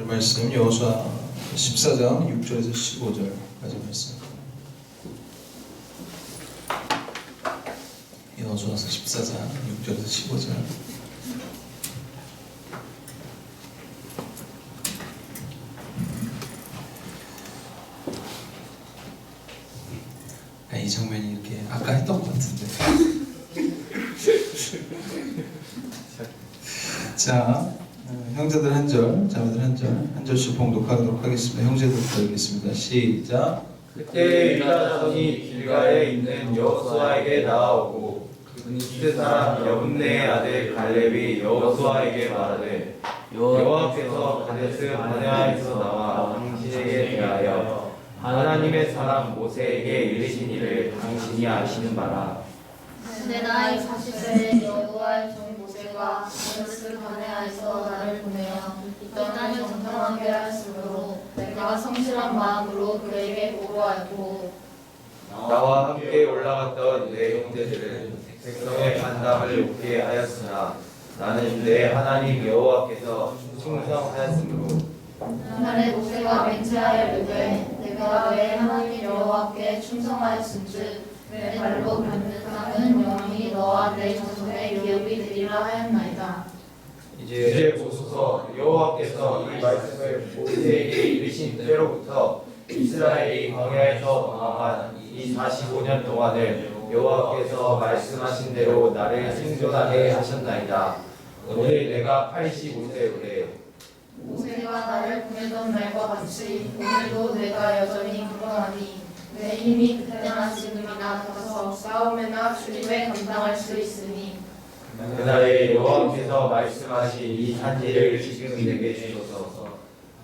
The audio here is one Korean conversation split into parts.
오늘 말씀 여호수아 14장 6절에서 15절까지 말씀. 여호수아서 14장 6절에서 15절. 이 장면이 이렇게 아까 했던 것 같은데. 자, 형제들 한 절, 자매들 한 절씩 봉독하도록 하겠습니다. 형제들부터 읽겠습니다. 시작. 그때 유다 자손이 길가에 있는 여호수아에게 나아오고 그니스 사람 여분네의 아들 갈렙이 여호수아에게 말하되 여호와께서 가데스 바네아에서 나와 당신에게 대하여 하나님의 사람 모세에게 이르신 일을 당신이 아시는 바라. 내 나이 40세에 여호와의 종 모세가 가데스 바네아에서 나를 보내어 이 땅을 정탐하게 하였으므로 내가 성실한 마음으로 그에게 보고하였고 나와 함께 올라갔던 내 형제들은 백성의 간담을 웃게 하였으나 나는 내 하나님 여호와께서 충성하였으므로 그날에 모세가 맹세하여 이르되 내가 내 하나님 여호와께 충성하였은즉 내 발로 밟는 땅은 영원히 너와 내 자손의 기업이 되리라 하였나이다. 이제 보소서 여호와께서 이 말씀을 모세에게 이르신 때로부터 이스라엘이 광야에서 방황한 이 45년 동안을 여호와께서 말씀하신 대로 나를 생존하게 하셨나이다. 오늘 내가 85세로되 모세가 나를 보내던 날과 같이 오늘도 내가 여전히 그러하니 내 힘이 그때나 지금이나 가서 싸움에나 출입에 감당할 수 있으니 그날에 여호와께서 말씀하신 이 산지를 지금 내게 주소서.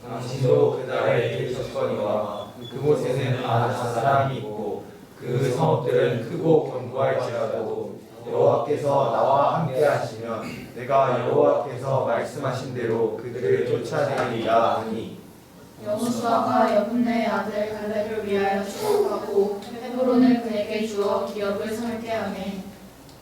당신도 그날에 들으셨거니와 그곳에는 많은 사람이 있고 그 성읍들은 크고 견고할지라도 여호와께서 나와 함께 하시면 내가 여호와께서 말씀하신 대로 그들을 쫓아내리라 하니 여호수아가 여분네의 아들 갈렙을 위하여 축복하고 헤브론을 그에게 주어 기업을 설계하매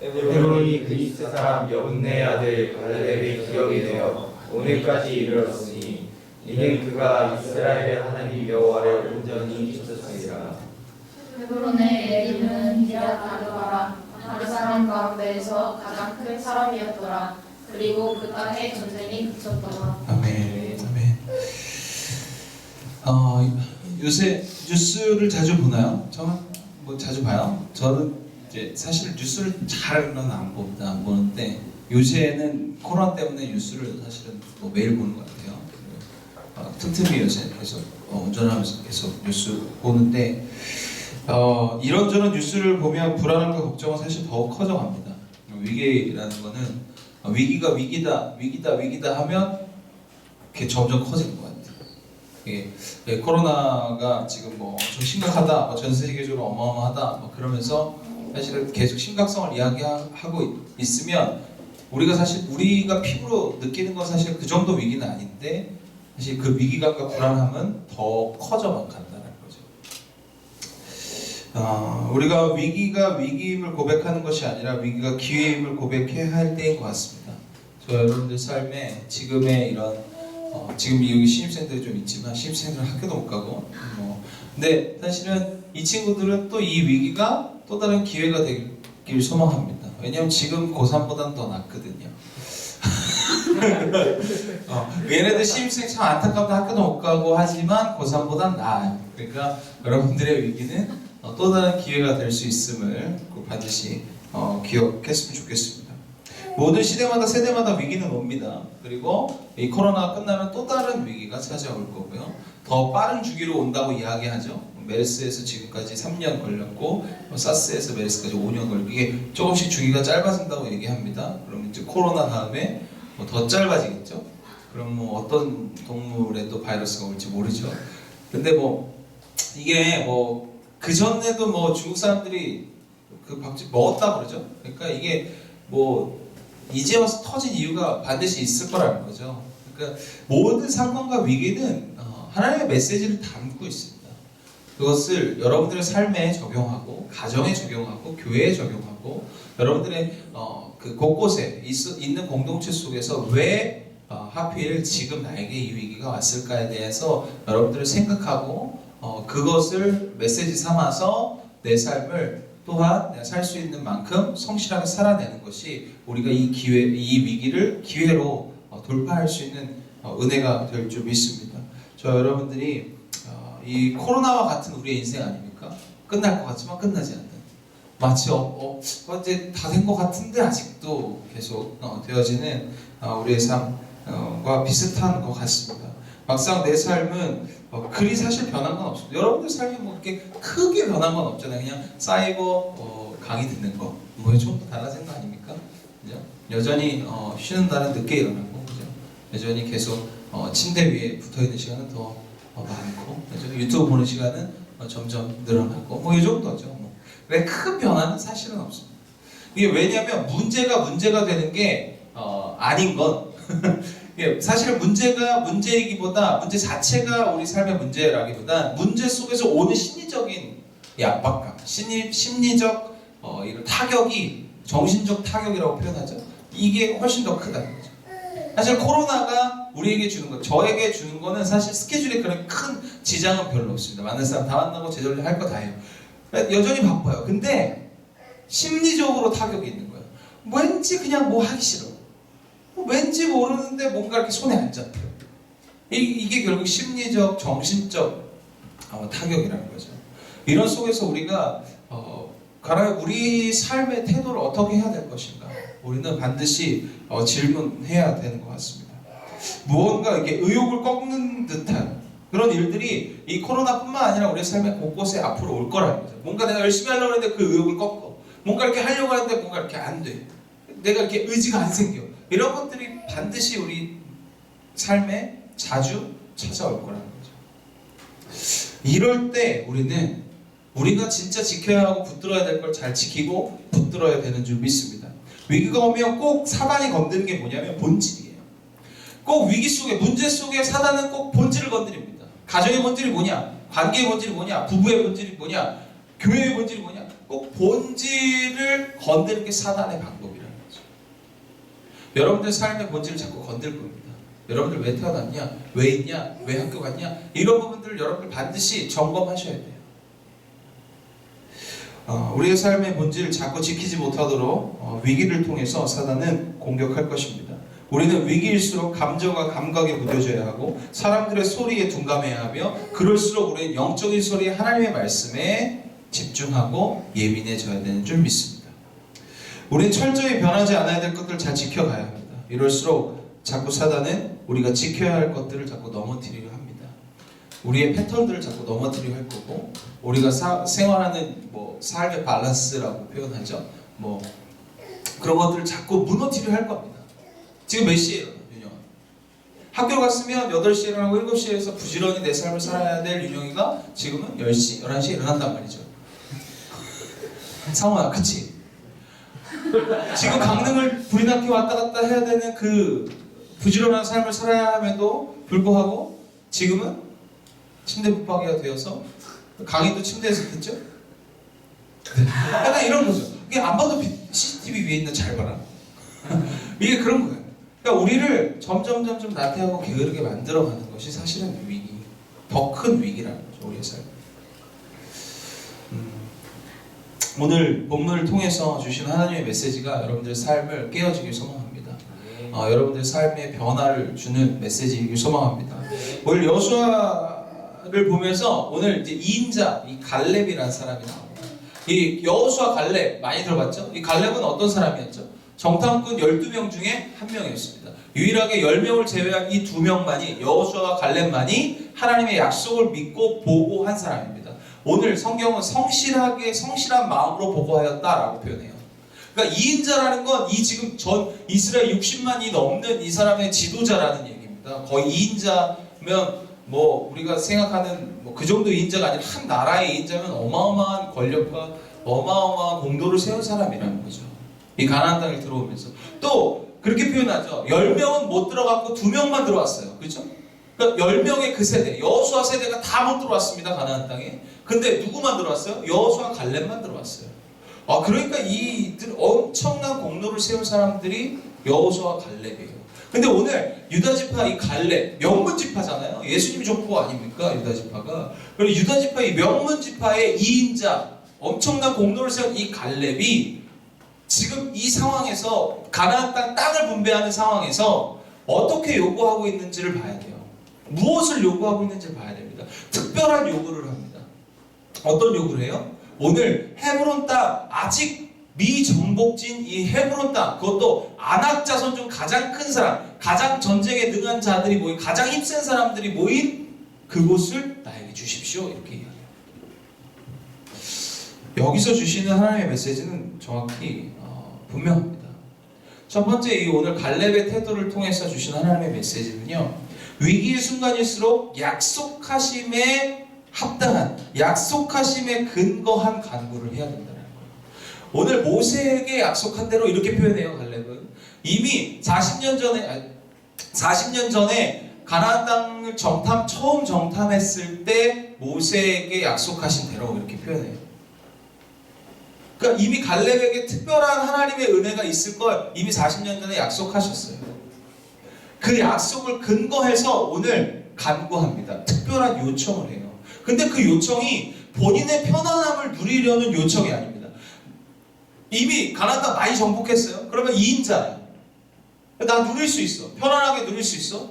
헤브론이 그리스 사람 여분네의 아들 갈렙의 기업이 되어 오늘까지 이르렀으니 이는 그가 이스라엘의 하나님 여호와를 온전히 쫓았으리라. 헤브론의 이름은 기럇 아르바라 다른 사람 가운데에서 가장 큰 사람이었더라. 그리고 그 땅에 전쟁이 그쳤더라. 아멘. 아멘. 요새 뉴스를 자주 보나요? 저는 뭐 자주 봐요. 저는 이제 사실 뉴스를 잘은 안 보는데 요새는 코로나 때문에 뉴스를 사실은 뭐 매일 보는 것 같아요. 틈틈이 요새 계속 운전하면서 계속 뉴스 보는데 이런저런 뉴스를 보면 불안함과 걱정은 사실 더욱 커져갑니다. 위기라는 거는 위기가 위기다 하면 그게 점점 커지는 것 같아요. 코로나가 지금 뭐 엄청 심각하다, 전 세계적으로 어마어마하다, 그러면서 사실은 계속 심각성을 이야기하고 있으면 우리가 피부로 느끼는 건 사실 그 정도 위기는 아닌데 사실 그 위기감과 불안함은 더 커져만 간다는 거죠. 우리가 위기가 위기임을 고백하는 것이 아니라 위기가 기회임을 고백해야 할 때인 것 같습니다. 저 여러분들 삶에 지금의 이런 지금 여기 신입생들이 좀 있지만 신입생들은 학교도 못 가고 근데 사실은 이 친구들은 또 이 위기가 또 다른 기회가 되길 소망합니다. 왜냐하면 지금 고3보다는 더 낫거든요. 얘네들 신입생 참 안타깝다 학교도 못 가고 하지만 고3보다는 나아요. 그러니까 여러분들의 위기는 또 다른 기회가 될 수 있음을 반드시 기억했으면 좋겠습니다. 모든 시대마다 세대마다 위기는 옵니다. 그리고 이 코로나가 끝나면 또 다른 위기가 찾아올 거고요. 더 빠른 주기로 온다고 이야기하죠. 메르스에서 지금까지 3년 걸렸고 사스에서 메르스까지 5년 걸리고 이게 조금씩 주기가 짧아진다고 얘기합니다. 그럼 이제 코로나 다음에 더 짧아지겠죠. 그럼 어떤 동물에 또 바이러스가 올지 모르죠. 근데 이게 그 전에도 중국 사람들이 그 박쥐 먹었다 그러죠. 그러니까 이게 이제 와서 터진 이유가 반드시 있을 거라는 거죠. 그러니까 모든 사건과 위기는 하나님의 메시지를 담고 있습니다. 그것을 여러분들의 삶에 적용하고 가정에 적용하고 교회에 적용하고 여러분들의 그 곳곳에 있는 공동체 속에서 왜 하필 지금 나에게 이 위기가 왔을까에 대해서 여러분들을 생각하고 그것을 메시지 삼아서 내 삶을 또한 내가 살 수 있는 만큼 성실하게 살아내는 것이 우리가 이 위기를 기회로 돌파할 수 있는 은혜가 될 줄 믿습니다. 저 여러분들이 이 코로나와 같은 우리의 인생 아닙니까? 끝날 것 같지만 끝나지 않는, 마치 이제 다 된 것 같은데 아직도 계속 되어지는 우리의 삶과 비슷한 것 같습니다. 막상 내 삶은 그리 사실 변한 건 없습니다. 여러분들 삶이 뭐 이렇게 크게 변한 건 없잖아요. 그냥 사이버 강의 듣는 거, 뭐에 좀 더 달라진 거 아닙니까? 그죠? 여전히 쉬는 날은 늦게 일어나고, 그죠? 여전히 계속 침대 위에 붙어 있는 시간은 더 많고, 그죠? 유튜브 보는 시간은 점점 늘어나고, 뭐 이 정도죠. 뭐. 왜 큰 변화는 사실은 없습니다. 이게 왜냐하면 문제가 되는 게 아닌 건 사실은 문제가 문제이기보다 문제 자체가 우리 삶의 문제라기보다 문제 속에서 오는 심리적인 압박감, 심리적 이런 타격이 정신적 타격이라고 표현하죠. 이게 훨씬 더 크다는 거죠. 사실 코로나가 우리에게 주는 것, 저에게 주는 거는 사실 스케줄에 그런 큰 지장은 별로 없습니다. 많은 사람 다 만나고 제대로 할 거 다 해요. 여전히 바빠요. 근데 심리적으로 타격이 있는 거예요. 왠지 그냥 뭐 하기 싫어. 왠지 모르는데 뭔가 이렇게 손에 안 잡혀요. 이게 결국 심리적, 정신적 타격이라는 거죠. 이런 속에서 우리가 우리 삶의 태도를 어떻게 해야 될 것인가? 우리는 반드시 질문해야 되는 것 같습니다. 무언가 이렇게 의욕을 꺾는 듯한 그런 일들이 이 코로나뿐만 아니라 우리 삶의 곳곳에 앞으로 올 거라는 거죠. 뭔가 내가 열심히 하려고 하는데 그 의욕을 꺾어. 뭔가 이렇게 하려고 하는데 뭔가 이렇게 안 돼. 내가 이렇게 의지가 안 생겨. 이런 것들이 반드시 우리 삶에 자주 찾아올 거라는 거죠. 이럴 때 우리가 진짜 지켜야 하고 붙들어야 될 걸 잘 지키고 붙들어야 되는 줄 믿습니다. 위기가 오면 꼭 사단이 건드는 게 뭐냐면 본질이에요. 꼭 위기 속에, 문제 속에 사단은 꼭 본질을 건드립니다. 가정의 본질이 뭐냐? 관계의 본질이 뭐냐? 부부의 본질이 뭐냐? 교회의 본질이 뭐냐? 꼭 본질을 건드는 게 사단의 방법이라는 거죠. 여러분들 삶의 본질을 자꾸 건들 겁니다. 여러분들 왜 태어났냐? 왜 있냐? 왜 학교 갔냐? 이런 부분들을 여러분들 반드시 점검하셔야 돼요. 우리의 삶의 본질을 자꾸 지키지 못하도록 위기를 통해서 사단은 공격할 것입니다. 우리는 위기일수록 감정과 감각에 무뎌져야 하고 사람들의 소리에 둔감해야 하며 그럴수록 우리는 영적인 소리 하나님의 말씀에 집중하고 예민해져야 되는 줄 믿습니다. 우리는 철저히 변하지 않아야 될 것들을 잘 지켜가야 합니다. 이럴수록 자꾸 사단은 우리가 지켜야 할 것들을 자꾸 넘어뜨리려 합니다. 우리의 패턴들을 자꾸 넘어뜨리려 할 거고 우리가 생활하는 삶의 밸런스라고 표현하죠. 그런 것들을 자꾸 무너뜨리려 할 겁니다. 지금 몇 시에 일어나? 윤영아. 학교 갔으면 8시에 일어나고 7시에서 부지런히 내 삶을 살아야 될 윤영이가 지금은 10시, 11시에 일어난단 말이죠. 상호야, 그치? 지금 강릉을 불이 나게 왔다 갔다 해야 되는 그 부지런한 삶을 살아야 함에도 불구하고 지금은 침대 붙박이가 되어서 강의도 침대에서 듣죠? 약간 이런 거죠. 이게 안 봐도 CCTV 위에 있는 잘 봐라. 이게 그런 거예요. 그러니까 우리를 점점 나태하고 게으르게 만들어가는 것이 사실은 위기, 더 큰 위기라는 거죠. 우리의 삶. 오늘 본문을 통해서 주신 하나님의 메시지가 여러분들의 삶을 깨어지길 소망합니다. 여러분들의 삶에 변화를 주는 메시지이길 소망합니다. 오늘 여호수아를 보면서 오늘 이제 2인자 이 갈렙이라는 사람이 나옵니다. 이 여호수아 갈렙 많이 들어봤죠? 이 갈렙은 어떤 사람이었죠? 정탐꾼 12명 중에 한 명이었습니다. 유일하게 10명을 제외한 이 2명만이 여호수아와 갈렙만이 하나님의 약속을 믿고 보고한 사람입니다. 오늘 성경은 성실한 마음으로 보고하였다라고 표현해요. 그러니까 2인자라는 건 이 지금 전 이스라엘 60만이 넘는 이 사람의 지도자라는 얘기입니다. 거의 2인자면 우리가 생각하는 그 정도 2인자가 아니라 한 나라의 2인자면 어마어마한 권력과 어마어마한 공도를 세운 사람이라는 거죠. 이 가나안 땅에 들어오면서 또 그렇게 표현하죠. 10명은 못 들어갔고 2명만 들어왔어요. 그렇죠? 그러니까 10명의 그 세대, 여호수아 세대가 다 못 들어왔습니다. 가나안 땅에. 근데 누구만 들어왔어요? 여호수아 갈렙만 들어왔어요. 그러니까 이 엄청난 공로를 세운 사람들이 여호수아 갈렙이에요. 근데 오늘 유다 지파 이 갈렙 명문 지파잖아요. 예수님 족보 아닙니까? 유다 지파가. 그리고 유다 지파 이 명문 지파의 2인자 엄청난 공로를 세운 이 갈렙이 지금 이 상황에서 가나안 땅을 분배하는 상황에서 어떻게 요구하고 있는지를 봐야 돼요. 무엇을 요구하고 있는지를 봐야 됩니다. 특별한 요구를 합니다. 어떤 요구를 해요? 오늘 헤브론 땅 아직 미정복진 이 헤브론 땅 그것도 아낙 자손 중 가장 큰 사람 가장 전쟁에 능한 자들이 모인 가장 힘센 사람들이 모인 그곳을 나에게 주십시오 이렇게 이야기해요. 여기서 주시는 하나님의 메시지는 정확히 분명합니다. 첫 번째 이 오늘 갈렙의 태도를 통해서 주시는 하나님의 메시지는요. 위기의 순간일수록 약속하심에 합당한 약속하심에 근거한 간구를 해야 된다는 거예요. 오늘 모세에게 약속한 대로 이렇게 표현해요. 갈렙은 이미 40년 전에 가나안 땅을 처음 정탐했을 때 모세에게 약속하신 대로 이렇게 표현해요. 그러니까 이미 갈렙에게 특별한 하나님의 은혜가 있을 걸 이미 40년 전에 약속하셨어요. 그 약속을 근거해서 오늘 간구합니다. 특별한 요청을 해요. 근데 그 요청이 본인의 편안함을 누리려는 요청이 아닙니다. 이미 가나안 땅 많이 정복했어요. 그러면 2인자야. 나 누릴 수 있어. 편안하게 누릴 수 있어.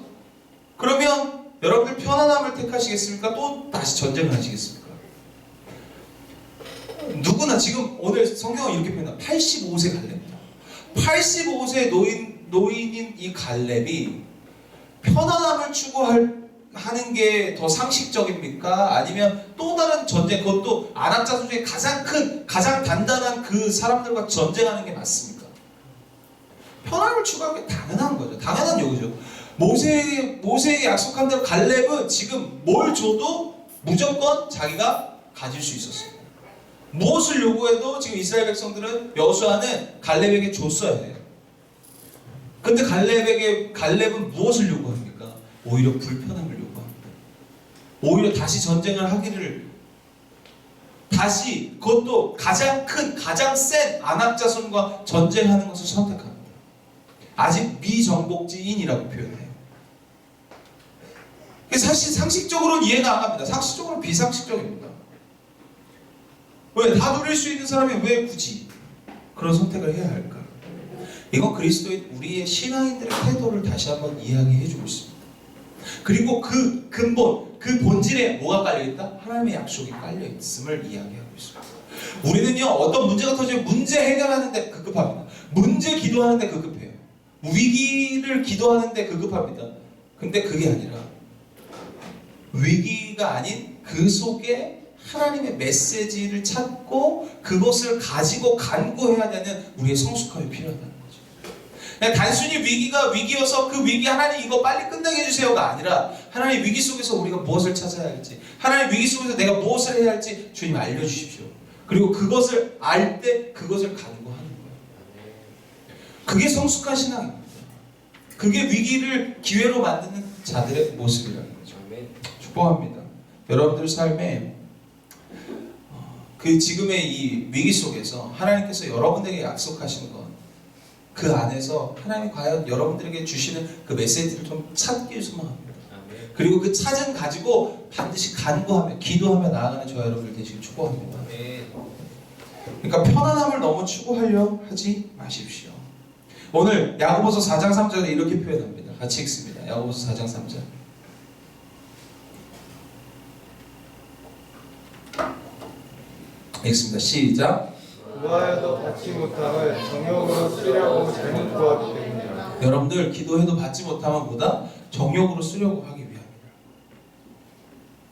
그러면 여러분들 편안함을 택하시겠습니까? 또 다시 전쟁을 하시겠습니까? 누구나 지금 오늘 성경은 이렇게 표현합니다. 85세 갈렙입니다. 85세 노인인 이 갈렙이 편안함을 추구하는 게 더 상식적입니까? 아니면 또 다른 전쟁, 그것도 아낙 자손 중에 가장 큰, 가장 단단한 그 사람들과 전쟁하는 게 맞습니까? 편안함을 추구하는 게 당연한 거죠. 당연한 요구죠. 모세에게 약속한 대로 갈렙은 지금 뭘 줘도 무조건 자기가 가질 수 있었어요. 무엇을 요구해도 지금 이스라엘 백성들은 여호수아는 갈렙에게 줬어야 돼요. 근데 갈렙은 무엇을 요구합니까? 오히려 불편함을 요구합니다. 오히려 다시 전쟁을 하기를 다시 그것도 가장 큰 가장 센 아낙 자손과 전쟁하는 것을 선택합니다. 아직 미정복지인이라고 표현해요. 사실 상식적으로는 이해가 안 갑니다. 상식적으로는 비상식적입니다. 왜? 다 누릴 수 있는 사람이 왜 굳이 그런 선택을 해야 할까? 이건 그리스도인 우리의 신앙인들의 태도를 다시 한번 이야기해주고 있습니다. 그리고 그 근본, 그 본질에 뭐가 깔려있다? 하나님의 약속이 깔려있음을 이야기하고 있습니다. 우리는요 어떤 문제가 터지면 문제 해결하는데 급급합니다. 문제 기도하는데 급급해요. 위기를 기도하는데 급급합니다. 근데 그게 아니라 위기가 아닌 그 속에 하나님의 메시지를 찾고 그것을 가지고 간구해야 되는 우리의 성숙함이 필요하다는 거죠. 그냥 단순히 위기가 위기여서 그 위기 하나님 이거 빨리 끝나게 해주세요가 아니라 하나님 위기 속에서 우리가 무엇을 찾아야 할지 하나님 위기 속에서 내가 무엇을 해야 할지 주님 알려주십시오. 그리고 그것을 알 때 그것을 간구하는 거예요. 그게 성숙한 신앙입니다. 그게 위기를 기회로 만드는 자들의 모습이라는 거죠. 축복합니다. 여러분들 삶에 그 지금의 이 위기 속에서 하나님께서 여러분들에게 약속하신 것, 그 안에서 하나님이 과연 여러분들에게 주시는 그 메시지를 좀 찾기 소망합니다. 그리고 그 찾은 가지고 반드시 간구하며 기도하며 나아가는 저와 여러분들 되시길 축복합니다. 그러니까 편안함을 너무 추구하려 하지 마십시오. 오늘 야고보서 4장 3절에 이렇게 표현합니다. 같이 읽습니다. 야고보서 4장 3절. 읽습니다. 시작. 구하여도 받지 못함을 정욕으로 쓰려고 잘못 구하기 때문이라. 여러분들 기도해도 받지 못하면 뭐다? 정욕으로 쓰려고 하기 위함이다.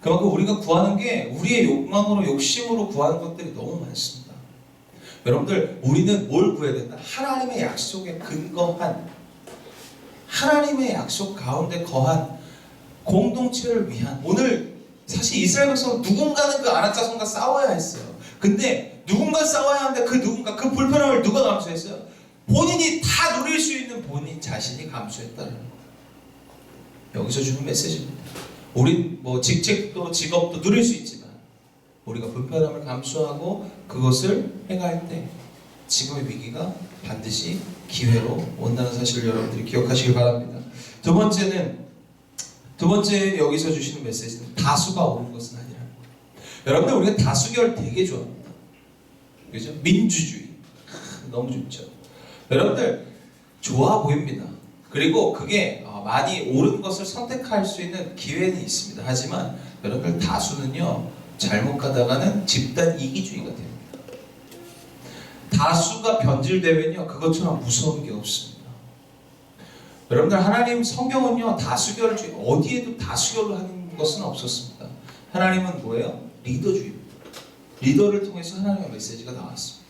그만큼 우리가 구하는 게 우리의 욕망으로 욕심으로 구하는 것들이 너무 많습니다. 여러분들 우리는 뭘 구해야 된다? 하나님의 약속에 근거한 하나님의 약속 가운데 거한 공동체를 위한 오늘 사실 이스라엘 백성은 누군가는 그 아낙 자손과 싸워야 했어요. 근데 누군가 싸워야 하는데 그 누군가 그 불편함을 누가 감수했어요? 본인이 다 누릴 수 있는 본인 자신이 감수했다는 거예요. 여기서 주는 메시지입니다. 우린 뭐 직책도 직업도 누릴 수 있지만 우리가 불편함을 감수하고 그것을 행할 때 지금의 위기가 반드시 기회로 온다는 사실을 여러분들이 기억하시길 바랍니다. 두 번째 여기서 주시는 메시지는 다수가 옳은 것은 아니라. 여러분들 우리가 다수결 되게 좋아합니다. 그죠? 민주주의 너무 좋죠. 여러분들 좋아 보입니다. 그리고 그게 많이 옳은 것을 선택할 수 있는 기회는 있습니다. 하지만 여러분들 다수는요 잘못 가다가는 집단 이기주의가 됩니다. 다수가 변질되면요 그것처럼 무서운 게 없습니다. 여러분들 하나님 성경은요 다수결을 어디에도 다수결로 하는 것은 없었습니다. 하나님은 뭐예요? 리더주의입니다. 리더를 통해서 하나님의 메시지가 나왔습니다.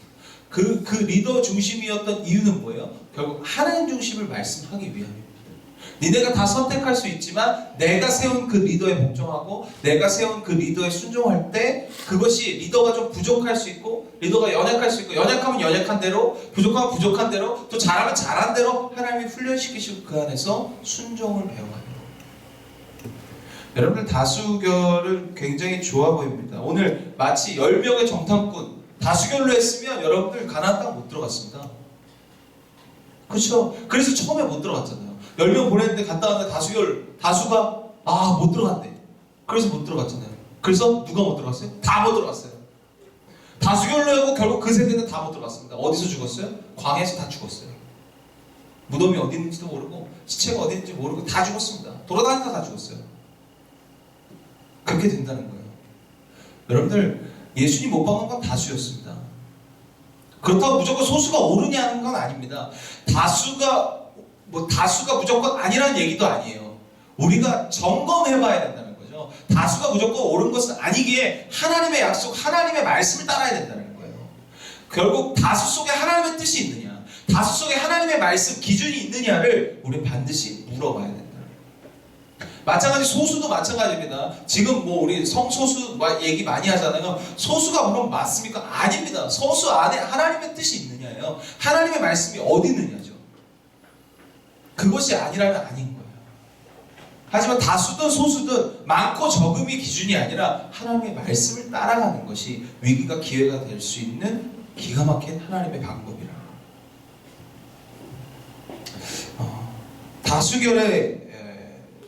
그 리더 중심이었던 이유는 뭐예요? 결국 하나님 중심을 말씀하기 위함입니다. 니네가 다 선택할 수 있지만 내가 세운 그 리더에 복종하고 내가 세운 그 리더에 순종할 때 그것이 리더가 좀 부족할 수 있고 리더가 연약할 수 있고 연약하면 연약한 대로 부족하면 부족한 대로 또 잘하면 잘한 대로 하나님이 훈련시키시고 그 안에서 순종을 배워가는 거예요. 여러분들 다수결을 굉장히 좋아 보입니다. 오늘 마치 10명의 정탐꾼 다수결로 했으면 여러분들 가나안 땅 못 들어갔습니다. 그렇죠? 그래서 처음에 못 들어갔잖아요. 10명 보냈는데 갔다 왔는데 다수가 못 들어간대. 그래서 못 들어갔잖아요. 그래서 누가 못 들어갔어요? 다 못 들어갔어요. 다수결로 하고 결국 그 세대는 다 못 들어갔습니다. 어디서 죽었어요? 광야에서 다 죽었어요. 무덤이 어디 있는지도 모르고 시체가 어디 있는지 모르고 다 죽었습니다. 돌아다니다 다 죽었어요. 그렇게 된다는 거예요. 여러분들 예수님 못 박은 건 다수였습니다. 그렇다고 무조건 소수가 옳으냐는 건 아닙니다. 다수가 무조건 아니라는 얘기도 아니에요. 우리가 점검해봐야 된다는 거죠. 다수가 무조건 옳은 것은 아니기에 하나님의 약속, 하나님의 말씀을 따라야 된다는 거예요. 결국 다수 속에 하나님의 뜻이 있느냐, 다수 속에 하나님의 말씀 기준이 있느냐를 우리 반드시 물어봐야 된다. 마찬가지 소수도 마찬가지입니다. 지금 우리 성소수 얘기 많이 하잖아요. 소수가 물론 맞습니까? 아닙니다. 소수 안에 하나님의 뜻이 있느냐예요. 하나님의 말씀이 어디 있느냐죠. 그것이 아니라면 아닌 거예요. 하지만 다수든 소수든 많고 적음이 기준이 아니라 하나님의 말씀을 따라가는 것이 위기가 기회가 될 수 있는 기가 막힌 하나님의 방법이라.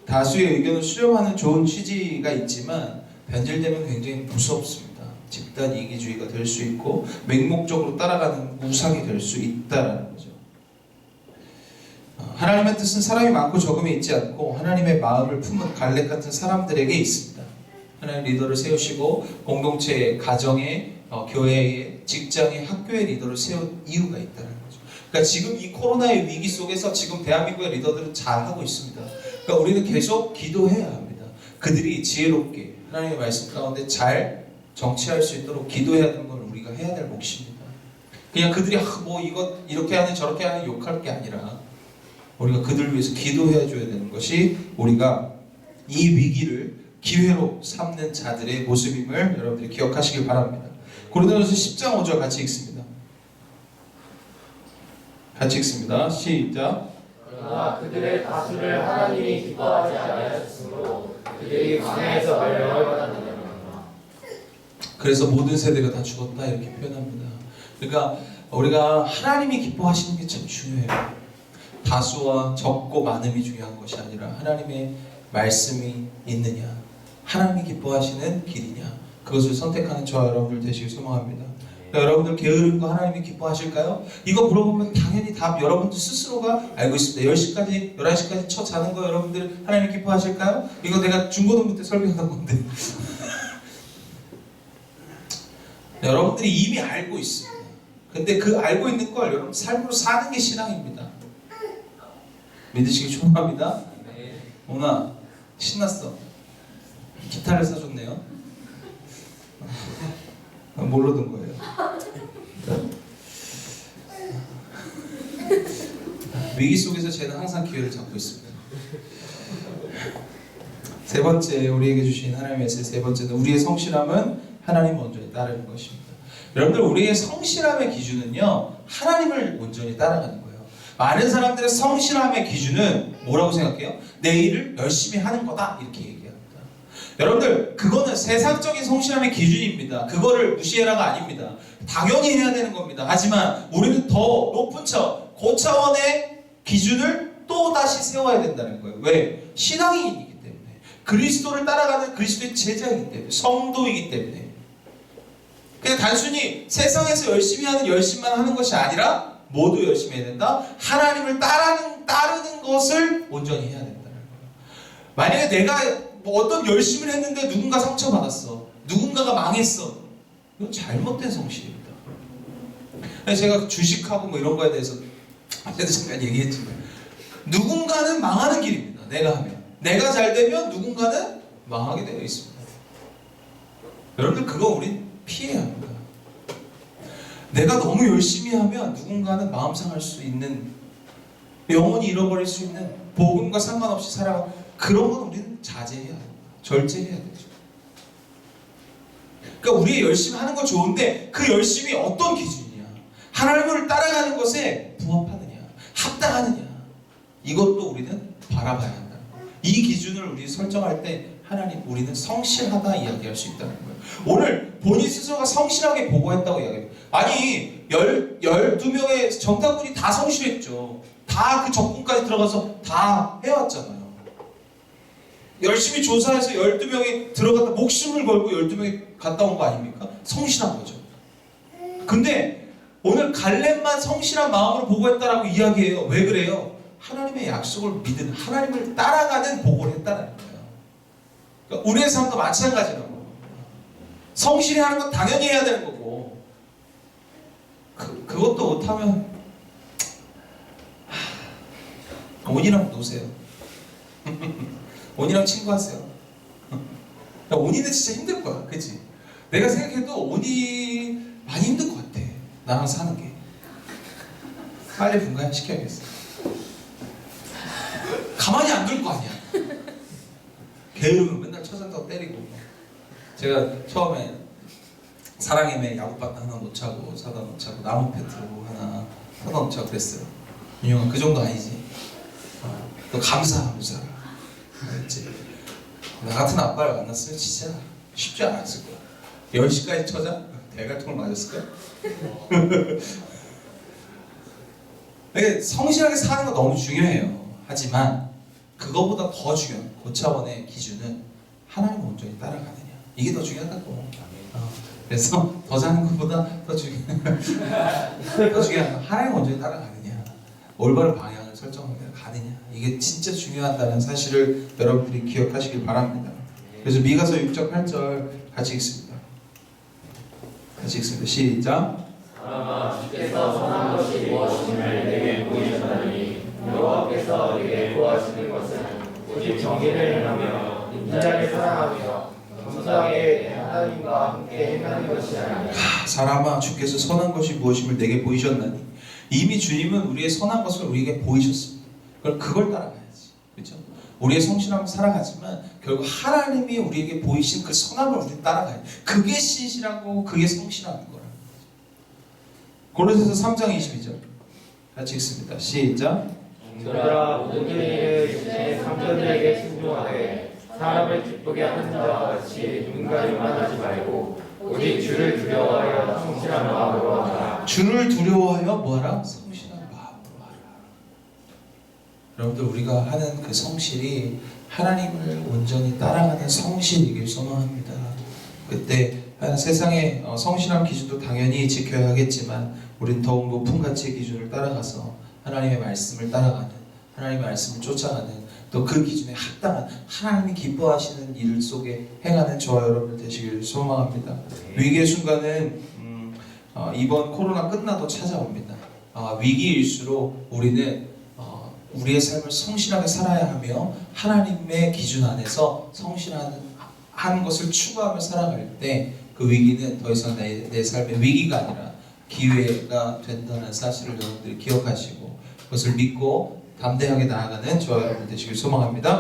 다수의 의견을 수렴하는 좋은 취지가 있지만 변질되면 굉장히 무섭습니다. 집단 이기주의가 될 수 있고 맹목적으로 따라가는 우상이 될 수 있다라는 거죠. 하나님의 뜻은 사람이 많고 적음이 있지 않고 하나님의 마음을 품은 갈렙 같은 사람들에게 있습니다. 하나님 리더를 세우시고 공동체의, 가정의, 교회의, 직장의, 학교의 리더를 세운 이유가 있다는 거죠. 그러니까 지금 이 코로나의 위기 속에서 지금 대한민국의 리더들은 잘하고 있습니다. 그러니까 우리는 계속 기도해야 합니다. 그들이 지혜롭게 하나님의 말씀 가운데 잘 정치할 수 있도록 기도해야 되는 건 우리가 해야 될 몫입니다. 그냥 그들이 이거 이렇게 하는 저렇게 하는 욕할 게 아니라 우리가 그들을 위해서 기도해 줘야 되는 것이 우리가 이 위기를 기회로 삼는 자들의 모습임을 여러분들이 기억하시길 바랍니다. 고린도전서 10장 5절 같이 읽습니다. 같이 읽습니다. 시작. 그러나 그들의 다수를 하나님이 기뻐하지 아니하셨으므로 그들이 광야에서 멸망을 받았느니라. 그래서 모든 세대가 다 죽었다 이렇게 표현합니다. 그러니까 우리가 하나님이 기뻐하시는 게 참 중요해요. 다수와 적고 많음이 중요한 것이 아니라 하나님의 말씀이 있느냐, 하나님이 기뻐하시는 길이냐, 그것을 선택하는 저와 여러분들 되시길 소망합니다. 그러니까 여러분들 게으른 거 하나님이 기뻐하실까요? 이거 물어보면 당연히 답 여러분들 스스로가 알고 있습니다. 10시까지, 11시까지 쳐 자는 거 여러분들 하나님이 기뻐하실까요? 이거 내가 중고등부 때 설명한 건데 여러분들이 이미 알고 있습니다. 근데 그 알고 있는 걸 여러분 삶으로 사는 게 신앙입니다. 믿으시기 축복합니다. 오나 신났어. 기타를 사줬네요. 뭘로 든 거예요? 위기 속에서 쟤는 항상 기회를 잡고 있습니다. 세 번째 우리에게 주신 하나님의 메시지 세 번째는 우리의 성실함은 하나님 온전히 따르는 것입니다. 여러분들 우리의 성실함의 기준은요 하나님을 온전히 따라가는 거예요. 많은 사람들의 성실함의 기준은 뭐라고 생각해요? 내 일을 열심히 하는 거다 이렇게 얘기합니다. 여러분들 그거는 세상적인 성실함의 기준입니다. 그거를 무시해라가 아닙니다. 당연히 해야 되는 겁니다. 하지만 우리는 더 높은 차원, 고차원의 기준을 또 다시 세워야 된다는 거예요. 왜? 신앙인이기 때문에, 그리스도를 따라가는 그리스도의 제자이기 때문에, 성도이기 때문에. 그냥 단순히 세상에서 열심히 하는 열심만 하는 것이 아니라 모두 열심히 해야 된다. 하나님을 따르는 것을 온전히 해야 된다는 거예요. 만약에 내가 뭐 어떤 열심을 했는데 누군가 상처받았어, 누군가가 망했어, 이건 잘못된 성실입니다. 제가 주식하고 뭐 이런 거에 대해서 앞에도 잠깐 얘기했지만, 누군가는 망하는 길입니다. 내가 하면, 내가 잘 되면 누군가는 망하게 되어 있습니다. 여러분들 그거 우린 피해야 합니다. 내가 너무 열심히 하면 누군가는 마음 상할 수 있는, 영원히 잃어버릴 수 있는, 복음과 상관없이 살아가, 그런 건 우리는 자제해야 합니다. 절제해야 되죠. 그러니까 우리 열심히 하는 거 좋은데 그 열심이 어떤 기준이냐, 하나님을 따라가는 것에 부합하느냐, 합당하느냐, 이것도 우리는 바라봐야 한다는 거예요. 이 기준을 우리 설정할 때 하나님, 우리는 성실하다 이야기할 수 있다는 거예요. 오늘 본인 스스로가 성실하게 보고했다고 이야기해요. 아니 12명의 정탐꾼이 다 성실했죠. 다 그 적군까지 들어가서 다 해왔잖아요. 열심히 조사해서 12명이 들어갔다 목숨을 걸고 12명이 갔다 온 거 아닙니까? 성실한 거죠. 근데 오늘 갈렙만 성실한 마음으로 보고했다라고 이야기해요. 왜 그래요? 하나님의 약속을 믿는, 하나님을 따라가는 보고를 했다는 거예요. 그러니까 우리의 삶도 마찬가지라고. 성실히 하는 건 당연히 해야 되는 거고, 그것도 못하면 온이랑 노세요. 온이랑 친구하세요. 온이는 진짜 힘들 거야, 그치? 내가 생각해도 온이 많이 힘들 것 같아. 나랑 사는 게. 빨리 분가해 시켜야겠어. 가만히 안 둘 거 아니야. 게으르면 맨날 쳐잔다고 때리고. 제가 처음에 사랑임에 야구바트 하나 못 차고, 사다 못 차고, 나무 패트로 하나 사다 못 차고 그랬어요. 윤영아, 그 정도 아니지? 너 감사하면서 알았지? 나 같은 아빠를 만났으면 진짜 쉽지 않았을 거야. 10시까지 쳐자? 대갈통을 맞았을 거야. 성실하게 사는 거 너무 중요해요. 하지만 그거보다 더 중요한 고차원의 기준은 하나님을 온전히 따라가느냐, 이게 더 중요하다고. 그래서 더 사는 것보다 더 중요한 건 하나님을 온전히 따라가느냐, 올바른 방향을 설정하며 가느냐, 이게 진짜 중요하다는 사실을 여러분들이 기억하시길 바랍니다. 그래서 미가서 6장 8절 같이 읽습니다. 같이 읽습니다. 시작. 사람아, 주께서 선한 것이 무엇임을 내게 보이셨나니 여호와께서 내게 구하시는 것은 오직 정의를 행하며 인자를 사랑하며 정당하게 하나님과 함께 행하는 것이 아니라. 사람아, 주께서 선한 것이 무엇임을 내게 보이셨나니, 이미 주님은 우리의 선한 것을 우리에게 보이셨습니다. 그럼 그걸 따라가야지, 그렇죠? 우리의 성실함을 살아가지만 결국 하나님이 우리에게 보이신 그 선함을 우리는 따라가야 돼. 그게 신실하고 그게 성실한 거라는 거죠. 고린도서 3장 22절 같이 읽습니다. 시작. 너희들아, 모든 일을 주의 상전들에게 순종하되 사람을 기쁘게 하는 자와 같이 눈가림만 하지 말고 오직 주를 두려워하여 성실한 마음으로 하라. 주를 두려워하여 뭐하라? 성실한 마음으로 하라. 여러분들, 우리가 하는 그 성실이 하나님을 온전히 따라가는 성실이길 소망합니다. 그때 세상의 성실한 기준도 당연히 지켜야 하겠지만 우린 더욱 높은 가치의 기준을 따라가서 하나님의 말씀을 따라가는, 하나님의 말씀을 쫓아가는, 또 그 기준에 합당한 하나님이 기뻐하시는 일 속에 행하는 저와 여러분들 되시길 소망합니다. 위기의 순간은 이번 코로나 끝나도 찾아옵니다. 위기일수록 우리는 우리의 삶을 성실하게 살아야 하며 하나님의 기준 안에서 성실한 것을 추구하며 살아갈 때 그 위기는 더 이상 내 삶의 위기가 아니라 기회가 된다는 사실을 여러분들이 기억하시고 그것을 믿고 담대하게 나아가는 저와 여러분 되시길 소망합니다.